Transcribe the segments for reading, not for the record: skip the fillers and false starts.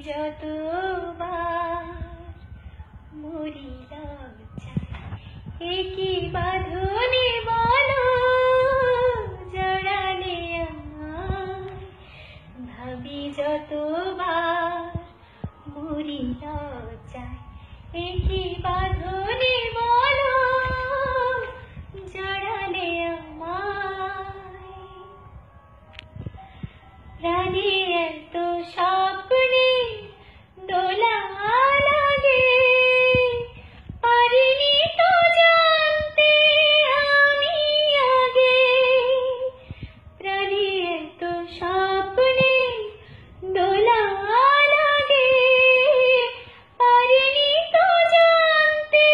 যতবার মরি লজ্জায়, একই বাঁধনে বলো জড়ালে আমায়। ভাবি যতবার মরি লজ্জায়, একই বাঁধনে বলো জড়ালে আমায়। প্রাণে এত স্বপ্নে দোলা লাগে, পারিনি তো জানতে আমি আগে। প্রাণে এত স্বপ্নে দোলা লাগে, পারিনি তো জানতে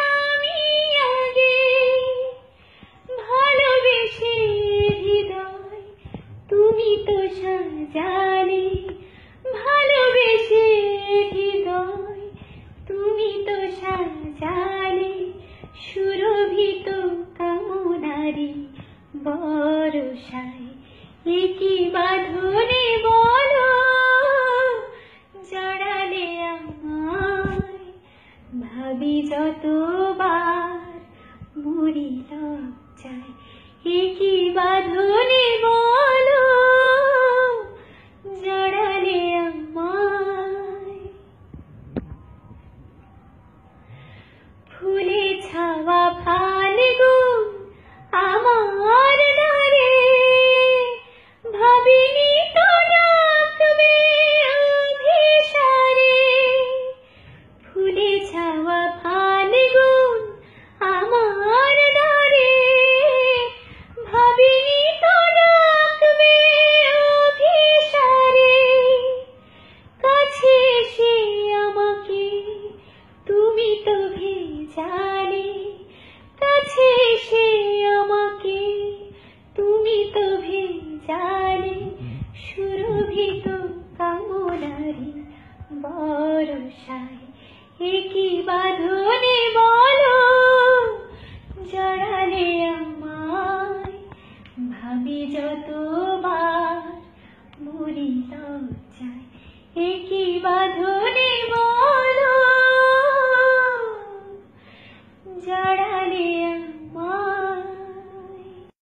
আমি আগে। ভালোবেসে হৃদয় তুমি তো সাজালে, ভালোবেসে হৃদয় তুমি তো সাজালে। সুরভিত কামনারি বরষায়, একই বাঁধনে বলো জড়ালে আমায়। ভাবি যতবার মরি লজ্জায়, একই বাঁধনে বলো জড়ালে আমায়। ফুলে ছাওয়া ফাল্গুন আমার দ্বারে, ভাবিনি তো ডাকবে অভিসারে। ফুলে ছাওয়া ফাল্গুন আমার দ্বারে, ভাবিনি তো ডাকবে অভিসারে। কাছে এসে আমাকে তুমি তো ভেজালে, কাছে এসে আমাকে তুমি তো ভেজালে। সুরভিত কামনারি বরষায়, একই বাঁধনে বলো জড়ালে আমায়। ভাবি যতবার মরি লজ্জায়, একই বাঁধনে বলো